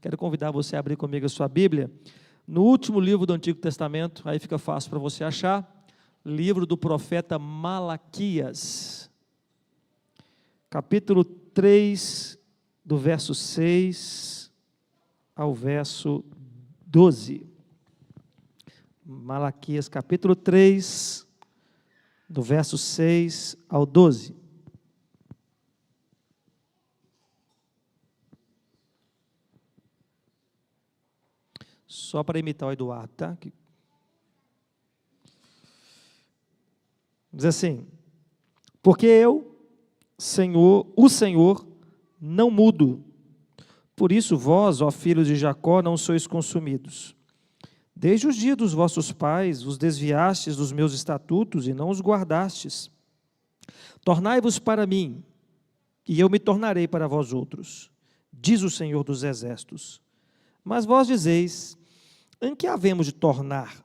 Quero convidar você a abrir comigo a sua Bíblia no último livro do Antigo Testamento, aí fica fácil para você achar, livro do profeta Malaquias, capítulo 3, do verso 6 ao verso 12. Malaquias, capítulo 3, do verso 6 ao 12. Só para imitar o Eduardo, tá? Diz assim: porque eu, Senhor, o Senhor, não mudo. Por isso vós, ó filhos de Jacó, não sois consumidos. Desde os dias dos vossos pais, vos desviastes dos meus estatutos e não os guardastes. Tornai-vos para mim, e eu me tornarei para vós outros, diz o Senhor dos Exércitos. Mas vós dizeis: em que havemos de tornar?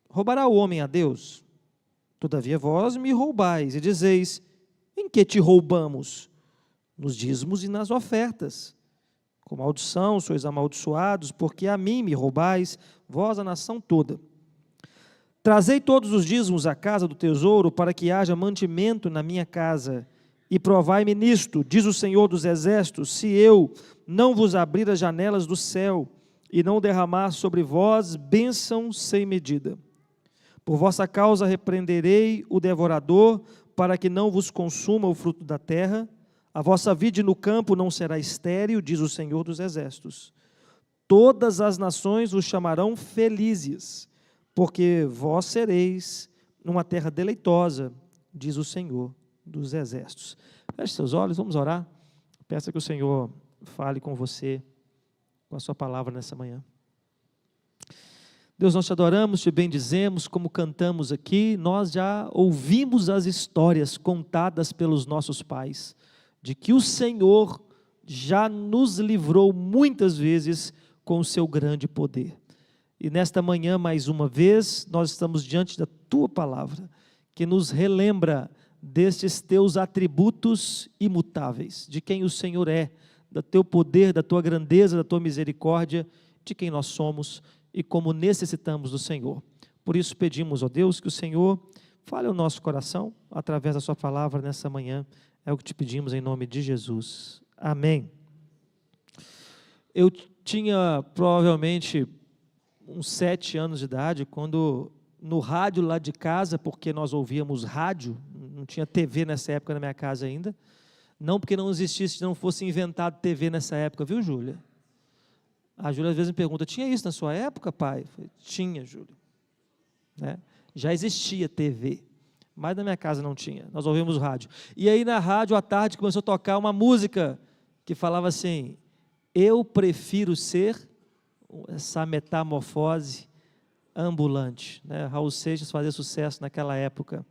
Roubará o homem a Deus? Todavia vós me roubais e dizeis: em que te roubamos? Nos dízimos e nas ofertas. Com maldição sois amaldiçoados, porque a mim me roubais, vós a nação toda. Trazei todos os dízimos à casa do tesouro, para que haja mantimento na minha casa. E provai-me nisto, diz o Senhor dos Exércitos, se eu não vos abrir as janelas do céu, e não derramar sobre vós bênção sem medida. Por vossa causa repreenderei o devorador, para que não vos consuma o fruto da terra. A vossa vide no campo não será estéril, diz o Senhor dos Exércitos. Todas as nações vos chamarão felizes, porque vós sereis numa terra deleitosa, diz o Senhor dos Exércitos. Feche seus olhos, vamos orar. Peça que o Senhor fale com você, com a sua palavra nessa manhã. Deus, nós te adoramos, te bendizemos, como cantamos aqui, nós já ouvimos as histórias contadas pelos nossos pais, de que o Senhor já nos livrou muitas vezes com o seu grande poder. E nesta manhã, mais uma vez, nós estamos diante da tua palavra, que nos relembra destes teus atributos imutáveis, de quem o Senhor é, do teu poder, da tua grandeza, da tua misericórdia, de quem nós somos e como necessitamos do Senhor. Por isso pedimos, ó Deus, que o Senhor fale ao nosso coração, através da sua palavra nessa manhã. É o que te pedimos em nome de Jesus. Amém. Eu tinha provavelmente uns 7 anos de idade, quando no rádio lá de casa, porque nós ouvíamos rádio, não tinha TV nessa época na minha casa ainda, não porque não existisse, não fosse inventado TV nessa época, viu, Júlia? A Júlia às vezes me pergunta: tinha isso na sua época, pai? Eu falei: tinha, Júlia. Né? Já existia TV, mas na minha casa não tinha, nós ouvimos rádio. E aí na rádio, à tarde, começou a tocar uma música que falava assim: eu prefiro ser essa metamorfose ambulante. Né? Raul Seixas fazia sucesso naquela época.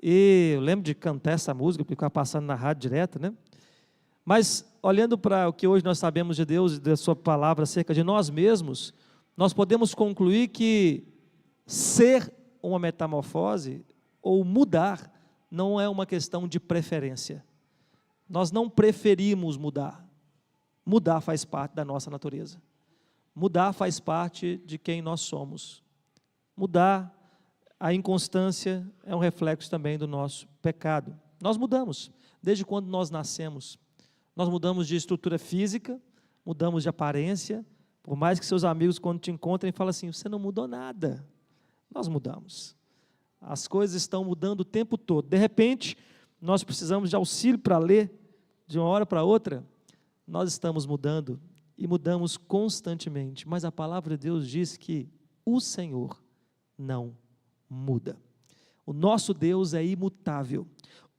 E eu lembro de cantar essa música, porque ficava passando na rádio direto, né? Mas, olhando para o que hoje nós sabemos de Deus e da sua palavra acerca de nós mesmos, nós podemos concluir que ser uma metamorfose, ou mudar, não é uma questão de preferência. Nós não preferimos mudar. Mudar faz parte da nossa natureza. Mudar faz parte de quem nós somos. Mudar, a inconstância é um reflexo também do nosso pecado. Nós mudamos, desde quando nós nascemos. Nós mudamos de estrutura física, mudamos de aparência, por mais que seus amigos, quando te encontrem, falem assim: você não mudou nada. Nós mudamos. As coisas estão mudando o tempo todo. De repente, nós precisamos de auxílio para ler, de uma hora para outra, nós estamos mudando, e mudamos constantemente, mas a palavra de Deus diz que o Senhor não muda. O nosso Deus é imutável.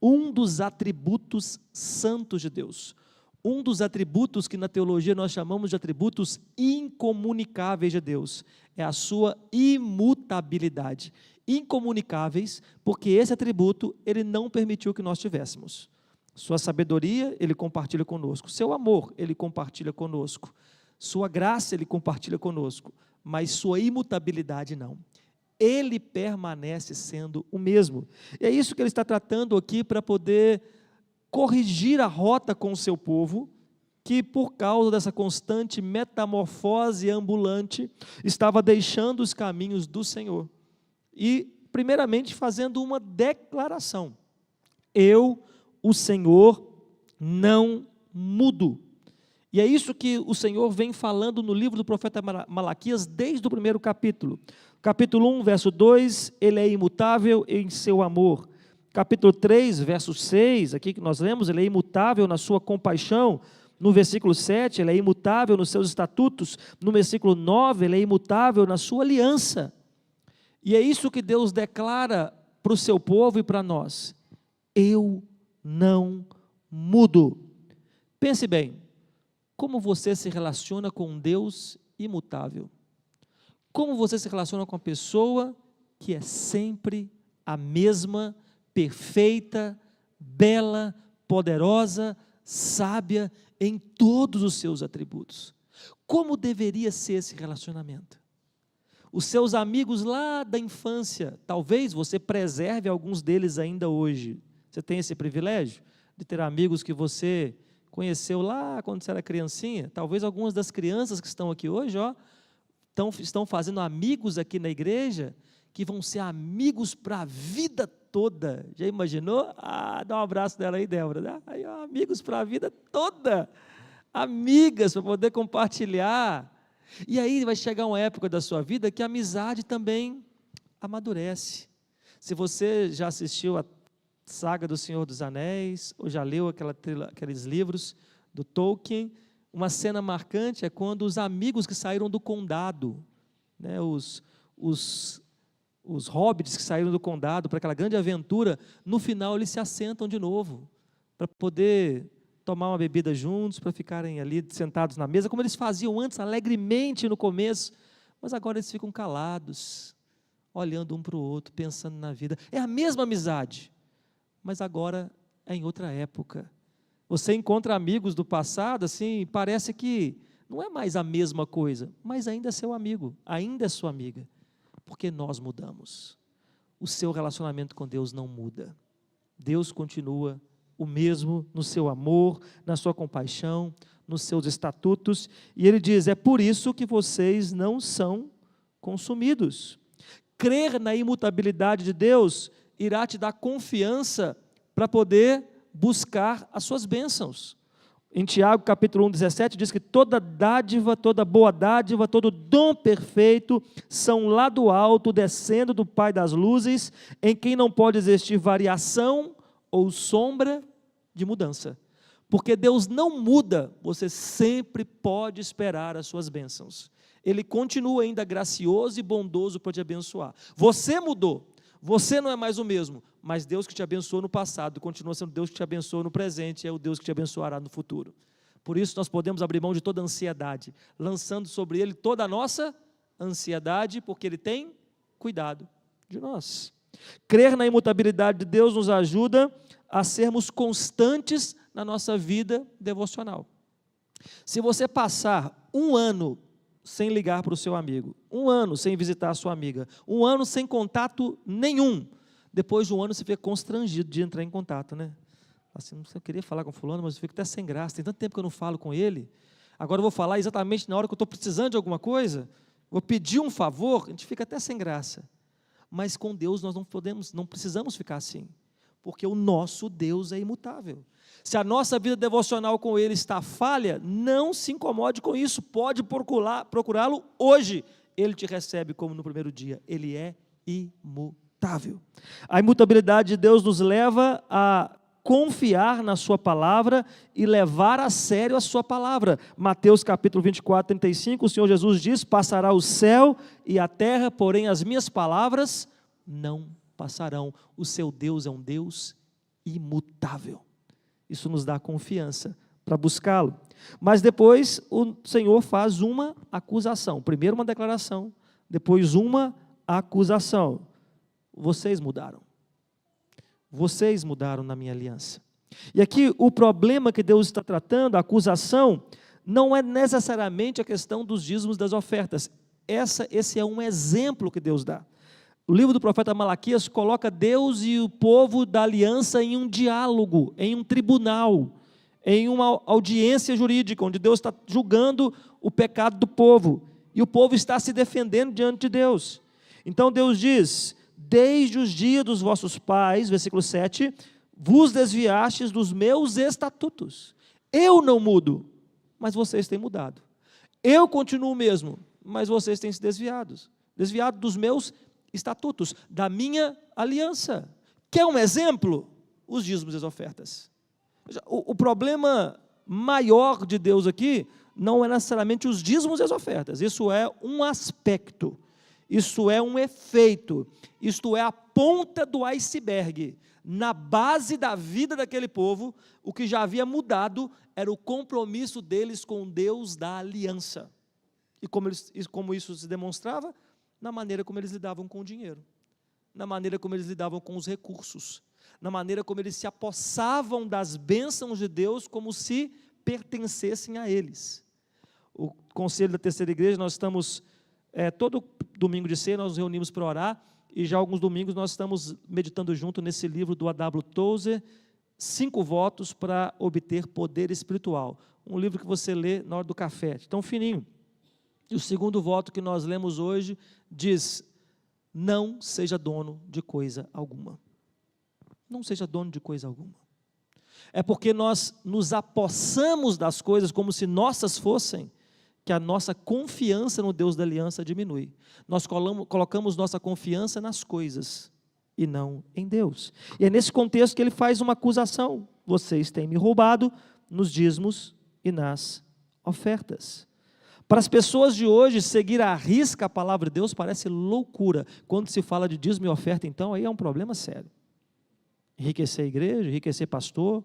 Um dos atributos santos de Deus, um dos atributos que na teologia nós chamamos de atributos incomunicáveis de Deus, é a sua imutabilidade. Incomunicáveis, porque esse atributo Ele não permitiu que nós tivéssemos. Sua sabedoria, Ele compartilha conosco. Seu amor, Ele compartilha conosco. Sua graça, Ele compartilha conosco. Mas sua imutabilidade, não. Ele permanece sendo o mesmo. E é isso que Ele está tratando aqui para poder corrigir a rota com o seu povo, que por causa dessa constante metamorfose ambulante, estava deixando os caminhos do Senhor. E, primeiramente, fazendo uma declaração: eu, o Senhor, não mudo. E é isso que o Senhor vem falando no livro do profeta Malaquias, desde o primeiro capítulo. Capítulo 1, verso 2, ele é imutável em seu amor. Capítulo 3, verso 6, aqui que nós lemos, ele é imutável na sua compaixão. No versículo 7, ele é imutável nos seus estatutos. No versículo 9, ele é imutável na sua aliança. E é isso que Deus declara para o seu povo e para nós: eu não mudo. Pense bem, como você se relaciona com um Deus imutável? Como você se relaciona com uma pessoa que é sempre a mesma, perfeita, bela, poderosa, sábia em todos os seus atributos? Como deveria ser esse relacionamento? Os seus amigos lá da infância, talvez você preserve alguns deles ainda hoje. Você tem esse privilégio de ter amigos que você conheceu lá quando você era criancinha? Talvez algumas das crianças que estão aqui hoje, estão fazendo amigos aqui na igreja, que vão ser amigos para a vida toda. Já imaginou? Dá um abraço dela aí, Débora. Aí, amigos para a vida toda. Amigas para poder compartilhar. E aí vai chegar uma época da sua vida que a amizade também amadurece. Se você já assistiu a saga do Senhor dos Anéis, ou já leu aqueles livros do Tolkien, uma cena marcante é quando os amigos que saíram do condado, né, os hobbits que saíram do condado para aquela grande aventura, no final eles se assentam de novo, para poder tomar uma bebida juntos, para ficarem ali sentados na mesa, como eles faziam antes, alegremente no começo, mas agora eles ficam calados, olhando um para o outro, pensando na vida. É a mesma amizade, mas agora é em outra época. Você encontra amigos do passado, assim, parece que não é mais a mesma coisa, mas ainda é seu amigo, ainda é sua amiga, porque nós mudamos. O seu relacionamento com Deus não muda. Deus continua o mesmo no seu amor, na sua compaixão, nos seus estatutos, e Ele diz: é por isso que vocês não são consumidos. Crer na imutabilidade de Deus irá te dar confiança para poder buscar as suas bênçãos. Em Tiago capítulo 1, 17, diz que toda dádiva, toda boa dádiva, todo dom perfeito são lá do alto, descendo do Pai das luzes, em quem não pode existir variação ou sombra de mudança. Porque Deus não muda, você sempre pode esperar as suas bênçãos. Ele continua ainda gracioso e bondoso para te abençoar. Você mudou, você não é mais o mesmo, mas Deus que te abençoou no passado, continua sendo Deus que te abençoa no presente, é o Deus que te abençoará no futuro. Por isso nós podemos abrir mão de toda ansiedade, lançando sobre Ele toda a nossa ansiedade, porque Ele tem cuidado de nós. Crer na imutabilidade de Deus nos ajuda a sermos constantes na nossa vida devocional. Se você passar um ano sem ligar para o seu amigo, um ano sem visitar a sua amiga, um ano sem contato nenhum, depois de um ano você fica constrangido de entrar em contato, né? Assim, eu queria falar com fulano, mas eu fico até sem graça, tem tanto tempo que eu não falo com ele, agora eu vou falar exatamente na hora que eu estou precisando de alguma coisa, vou pedir um favor, a gente fica até sem graça. Mas com Deus nós não precisamos ficar assim, porque o nosso Deus é imutável. Se a nossa vida devocional com Ele está falha, não se incomode com isso, pode procurá-lo hoje. Ele te recebe como no primeiro dia, Ele é imutável. A imutabilidade de Deus nos leva a confiar na sua palavra e levar a sério a sua palavra. Mateus capítulo 24, 35, o Senhor Jesus diz: passará o céu e a terra, porém as minhas palavras não passarão. O seu Deus é um Deus imutável. Isso nos dá confiança para buscá-lo. Mas depois o Senhor faz uma acusação. Primeiro uma declaração, depois uma acusação. Vocês mudaram. Vocês mudaram na minha aliança. E aqui o problema que Deus está tratando, a acusação, não é necessariamente a questão dos dízimos das ofertas. Esse é um exemplo que Deus dá. O livro do profeta Malaquias coloca Deus e o povo da aliança em um diálogo, em um tribunal, em uma audiência jurídica, onde Deus está julgando o pecado do povo, e o povo está se defendendo diante de Deus. Então Deus diz: desde os dias dos vossos pais, versículo 7, vos desviastes dos meus estatutos. Eu não mudo, mas vocês têm mudado. Eu continuo o mesmo, mas vocês têm se desviado dos meus estatutos, da minha aliança. Quer um exemplo? Os dízimos e as ofertas. O problema maior de Deus aqui não é necessariamente os dízimos e as ofertas. Isso é um aspecto, isso é um efeito, isto é a ponta do iceberg. Na base da vida daquele povo, o que já havia mudado era o compromisso deles com Deus da aliança. E como isso se demonstrava? Na maneira como eles lidavam com o dinheiro, na maneira como eles lidavam com os recursos, na maneira como eles se apossavam das bênçãos de Deus como se pertencessem a eles. O Conselho da Terceira Igreja, nós estamos, todo domingo de ceia, nós nos reunimos para orar, e já alguns domingos nós estamos meditando junto nesse livro do A.W. Tozer, 5 votos para obter poder espiritual. Um livro que você lê na hora do café, tão fininho. E o segundo voto que nós lemos hoje diz: não seja dono de coisa alguma. Não seja dono de coisa alguma. É porque nós nos apossamos das coisas como se nossas fossem, que a nossa confiança no Deus da aliança diminui. Nós colocamos nossa confiança nas coisas e não em Deus. E é nesse contexto que ele faz uma acusação: vocês têm me roubado nos dízimos e nas ofertas. Para as pessoas de hoje, seguir à risca a palavra de Deus parece loucura. Quando se fala de dízimo e oferta, então, aí é um problema sério. Enriquecer a igreja, enriquecer pastor,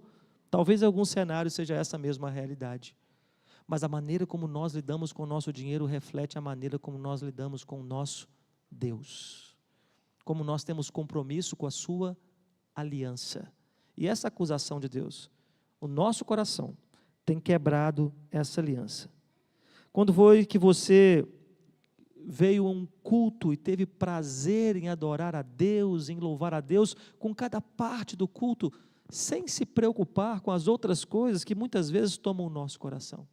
talvez em alguns cenários seja essa mesma realidade. Mas a maneira como nós lidamos com o nosso dinheiro reflete a maneira como nós lidamos com o nosso Deus. Como nós temos compromisso com a sua aliança. E essa acusação de Deus, o nosso coração tem quebrado essa aliança. Quando foi que você veio a um culto e teve prazer em adorar a Deus, em louvar a Deus, com cada parte do culto, sem se preocupar com as outras coisas que muitas vezes tomam o nosso coração?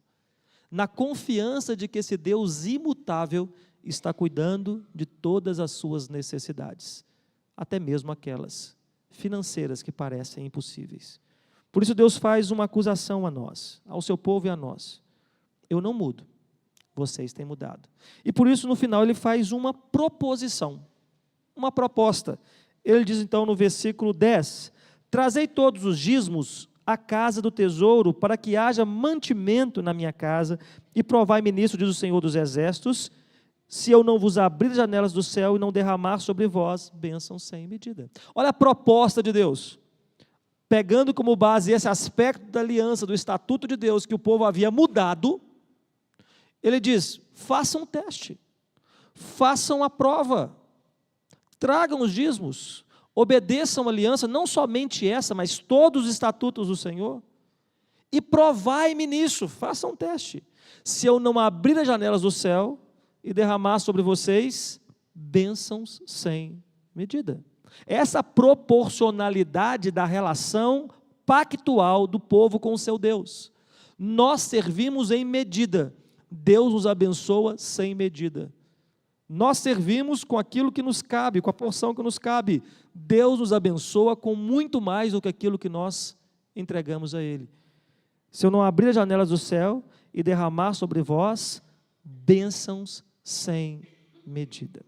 Na confiança de que esse Deus imutável está cuidando de todas as suas necessidades, até mesmo aquelas financeiras que parecem impossíveis. Por isso Deus faz uma acusação a nós, ao seu povo e a nós: eu não mudo, vocês têm mudado. E por isso no final ele faz uma proposição, uma proposta. Ele diz então no versículo 10: trazei todos os dízimos à casa do tesouro, para que haja mantimento na minha casa, e provai-me nisso, diz o Senhor dos Exércitos, se eu não vos abrir as janelas do céu e não derramar sobre vós bênção sem medida. Olha a proposta de Deus, pegando como base esse aspecto da aliança, do estatuto de Deus, que o povo havia mudado. Ele diz: façam um teste, façam a prova, tragam os dízimos, obedeçam a aliança, não somente essa, mas todos os estatutos do Senhor, e provai-me nisso, façam um teste, se eu não abrir as janelas do céu e derramar sobre vocês bênçãos sem medida. Essa proporcionalidade da relação pactual do povo com o seu Deus. Nós servimos em medida, Deus nos abençoa sem medida. Nós servimos com aquilo que nos cabe, com a porção que nos cabe. Deus nos abençoa com muito mais do que aquilo que nós entregamos a Ele. Se eu não abrir as janelas do céu e derramar sobre vós bênçãos sem medida.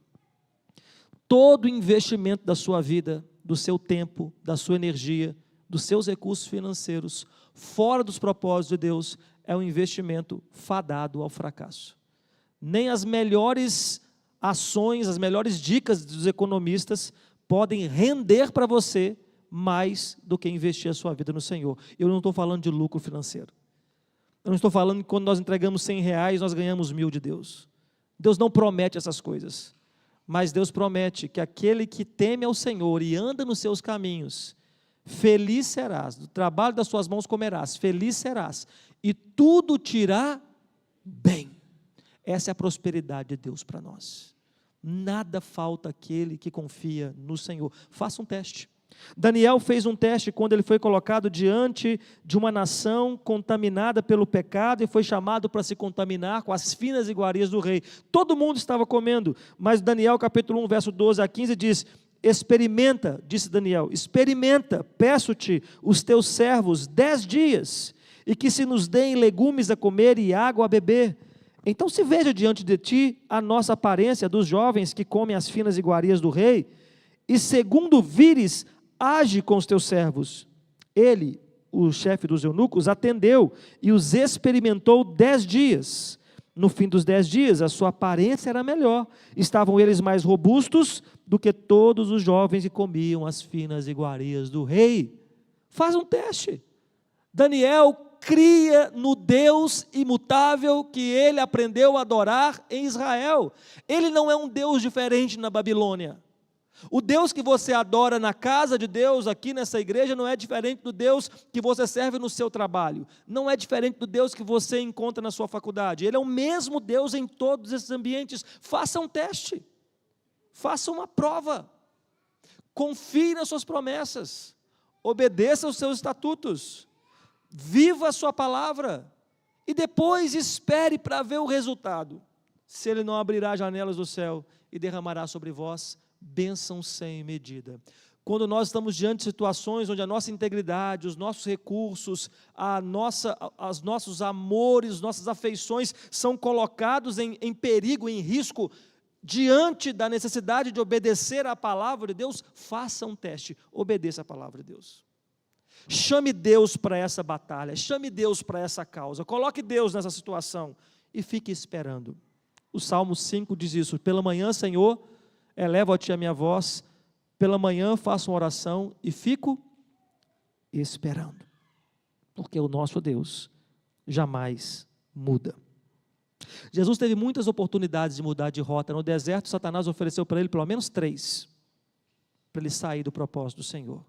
Todo investimento da sua vida, do seu tempo, da sua energia, dos seus recursos financeiros, fora dos propósitos de Deus, é um investimento fadado ao fracasso. Nem as melhores ações, as melhores dicas dos economistas podem render para você mais do que investir a sua vida no Senhor. Eu não estou falando de lucro financeiro. Eu não estou falando que quando nós entregamos R$100, nós ganhamos 1.000 de Deus. Deus não promete essas coisas. Mas Deus promete que aquele que teme ao Senhor e anda nos seus caminhos, feliz serás, do trabalho das suas mãos comerás, feliz serás, e tudo te irá bem. Essa é a prosperidade de Deus para nós. Nada falta àquele que confia no Senhor. Faça um teste. Daniel fez um teste quando ele foi colocado diante de uma nação contaminada pelo pecado e foi chamado para se contaminar com as finas iguarias do rei. Todo mundo estava comendo, mas Daniel capítulo 1, verso 12 a 15 diz: experimenta, disse Daniel, experimenta, peço-te, os teus servos 10 dias, e que se nos deem legumes a comer e água a beber. Então se veja diante de ti a nossa aparência dos jovens que comem as finas iguarias do rei, e segundo vires, age com os teus servos. Ele, o chefe dos eunucos, atendeu e os experimentou 10 dias. No fim dos 10 dias, a sua aparência era melhor. Estavam eles mais robustos do que todos os jovens que comiam as finas iguarias do rei. Faz um teste. Daniel cria no Deus imutável que ele aprendeu a adorar em Israel. Ele não é um Deus diferente na Babilônia. O Deus que você adora na casa de Deus, aqui nessa igreja, não é diferente do Deus que você serve no seu trabalho. Não é diferente do Deus que você encontra na sua faculdade. Ele é o mesmo Deus em todos esses ambientes. Faça um teste. Faça uma prova. Confie nas suas promessas. Obedeça aos seus estatutos. Viva a sua palavra. E depois espere para ver o resultado. Se Ele não abrirá janelas do céu e derramará sobre vós bênção sem medida. Quando nós estamos diante de situações onde a nossa integridade, os nossos recursos, os nossos amores, nossas afeições são colocados em perigo, em risco, diante da necessidade de obedecer à palavra de Deus, faça um teste, obedeça a palavra de Deus. Chame Deus para essa batalha, chame Deus para essa causa, coloque Deus nessa situação e fique esperando. O Salmo 5 diz isso: pela manhã, Senhor, elevo a Ti a minha voz, pela manhã faço uma oração e fico esperando, porque o nosso Deus jamais muda. Jesus teve muitas oportunidades de mudar de rota. No deserto, Satanás ofereceu para ele pelo menos 3, para ele sair do propósito do Senhor.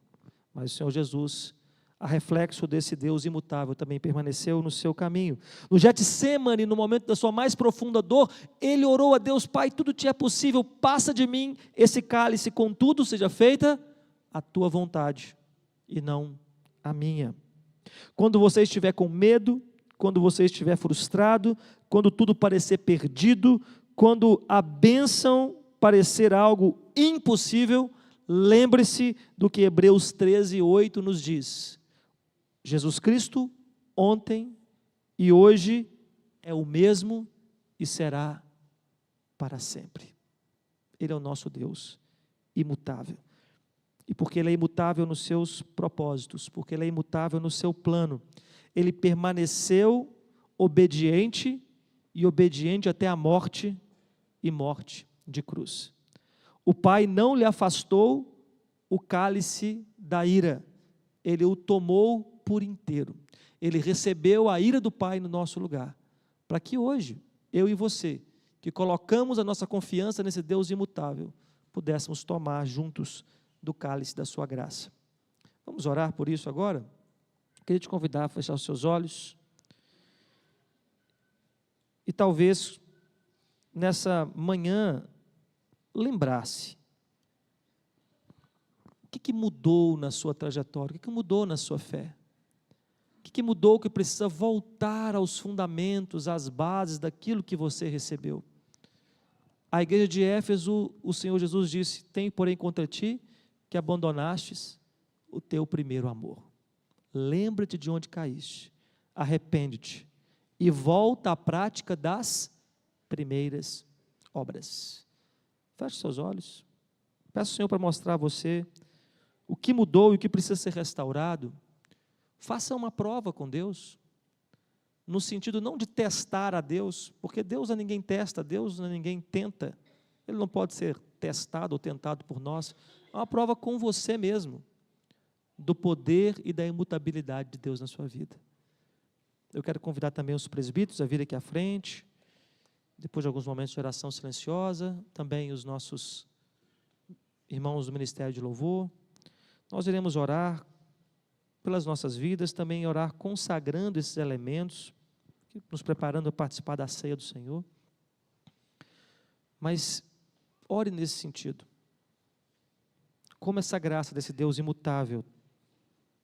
Mas o Senhor Jesus, a reflexo desse Deus imutável, também permaneceu no seu caminho. No Getsemane, no momento da sua mais profunda dor, ele orou a Deus: Pai, tudo te é possível, passa de mim esse cálice, contudo seja feita a tua vontade e não a minha. Quando você estiver com medo, quando você estiver frustrado, quando tudo parecer perdido, quando a bênção parecer algo impossível, lembre-se do que Hebreus 13:8 nos diz: Jesus Cristo, ontem e hoje, é o mesmo e será para sempre. Ele é o nosso Deus imutável. E porque Ele é imutável nos seus propósitos, porque Ele é imutável no seu plano, Ele permaneceu obediente, e obediente até a morte, e morte de cruz. O Pai não lhe afastou o cálice da ira, Ele o tomou por inteiro. Ele recebeu a ira do Pai no nosso lugar, para que hoje, eu e você, que colocamos a nossa confiança nesse Deus imutável, pudéssemos tomar juntos do cálice da sua graça. Vamos orar por isso agora? Queria te convidar a fechar os seus olhos, e talvez, nessa manhã, lembrar-se, o que mudou na sua trajetória, o que mudou na sua fé? O que mudou que precisa voltar aos fundamentos, às bases daquilo que você recebeu? A igreja de Éfeso, o Senhor Jesus disse: tem, porém, contra ti que abandonastes o teu primeiro amor. Lembra-te de onde caíste, arrepende-te e volta à prática das primeiras obras. Feche seus olhos. Peço ao Senhor para mostrar a você o que mudou e o que precisa ser restaurado. Faça uma prova com Deus, no sentido não de testar a Deus, porque Deus a ninguém testa, Deus a ninguém tenta, Ele não pode ser testado ou tentado por nós. É uma prova com você mesmo, do poder e da imutabilidade de Deus na sua vida. Eu quero convidar também os presbíteros a vir aqui à frente, depois de alguns momentos de oração silenciosa, também os nossos irmãos do Ministério de Louvor. Nós iremos orar pelas nossas vidas, também orar consagrando esses elementos, nos preparando a participar da ceia do Senhor. Mas ore nesse sentido. como essa graça desse Deus imutável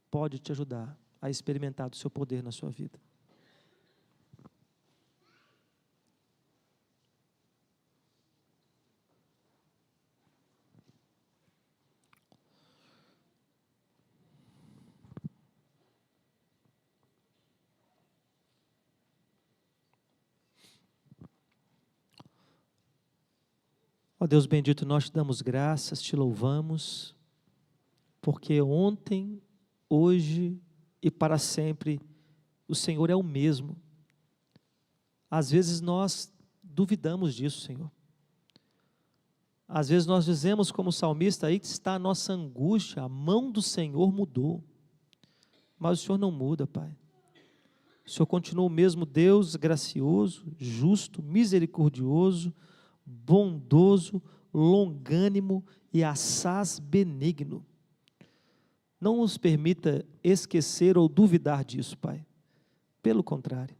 pode te ajudar a experimentar do seu poder na sua vida. Ó Deus bendito, nós te damos graças, te louvamos, porque ontem, hoje e para sempre, o Senhor é o mesmo. Às vezes nós duvidamos disso, Senhor. Às vezes nós dizemos como salmista, aí que está a nossa angústia, a mão do Senhor mudou. Mas o Senhor não muda, Pai. O Senhor continua o mesmo Deus gracioso, justo, misericordioso, bondoso, longânimo e assaz benigno. Não nos permita esquecer ou duvidar disso, Pai. Pelo contrário,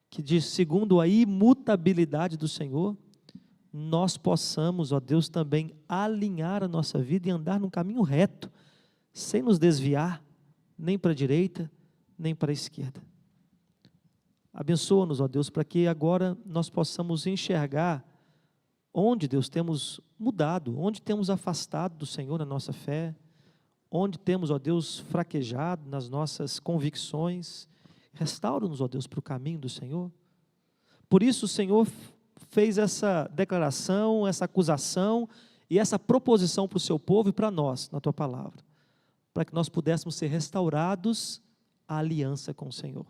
que segundo a imutabilidade do Senhor, nós possamos, ó Deus, também alinhar a nossa vida e andar num caminho reto, sem nos desviar, nem para a direita, nem para a esquerda. Abençoa-nos, ó Deus, para que agora nós possamos enxergar onde, Deus, temos mudado, onde temos afastado do Senhor na nossa fé, onde temos, ó Deus, fraquejado nas nossas convicções. Restaura-nos, ó Deus, para o caminho do Senhor. Por isso o Senhor fez essa declaração, essa acusação e essa proposição para o seu povo e para nós, na tua palavra, para que nós pudéssemos ser restaurados à aliança com o Senhor.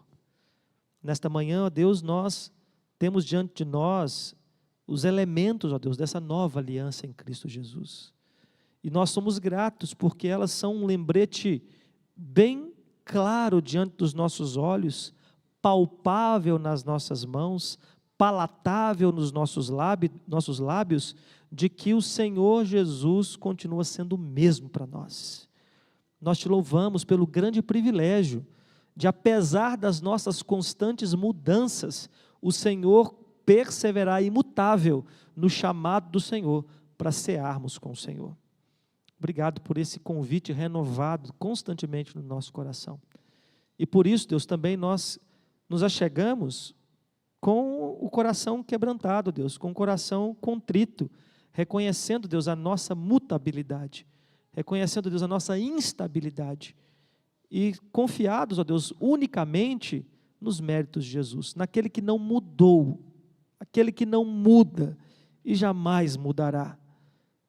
Nesta manhã, ó Deus, nós temos diante de nós os elementos, ó Deus, dessa nova aliança em Cristo Jesus. E nós somos gratos porque elas são um lembrete bem claro diante dos nossos olhos, palpável nas nossas mãos, palatável nos nossos lábios, de que o Senhor Jesus continua sendo o mesmo para nós. Nós te louvamos pelo grande privilégio de, apesar das nossas constantes mudanças, o Senhor perseverar imutável no chamado do Senhor para cearmos com o Senhor. Obrigado por esse convite renovado constantemente no nosso coração. E por isso, Deus, também nós nos achegamos com o coração quebrantado, Deus, com o coração contrito, reconhecendo, Deus, a nossa mutabilidade, reconhecendo, Deus, a nossa instabilidade e confiados, ó Deus, unicamente nos méritos de Jesus, naquele que não mudou, aquele que não muda e jamais mudará.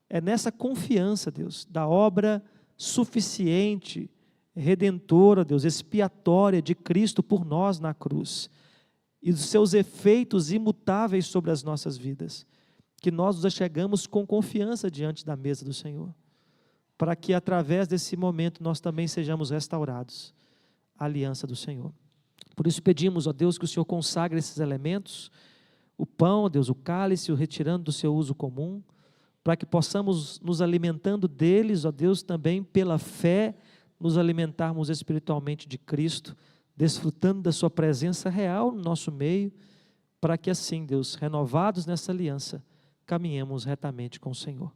É nessa confiança, Deus, da obra suficiente, redentora, Deus, expiatória de Cristo por nós na cruz, e dos seus efeitos imutáveis sobre as nossas vidas, que nós nos achegamos com confiança diante da mesa do Senhor, para que através desse momento nós também sejamos restaurados à aliança do Senhor. Por isso pedimos, ó Deus, que o Senhor consagre esses elementos, o pão, ó Deus, o cálice, o retirando do seu uso comum, para que possamos, nos alimentando deles, ó Deus, também pela fé, nos alimentarmos espiritualmente de Cristo, desfrutando da sua presença real no nosso meio, para que assim, Deus, renovados nessa aliança, caminhemos retamente com o Senhor.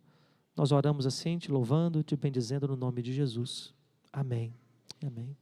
Nós oramos assim, te louvando, te bendizendo no nome de Jesus. Amém. Amém.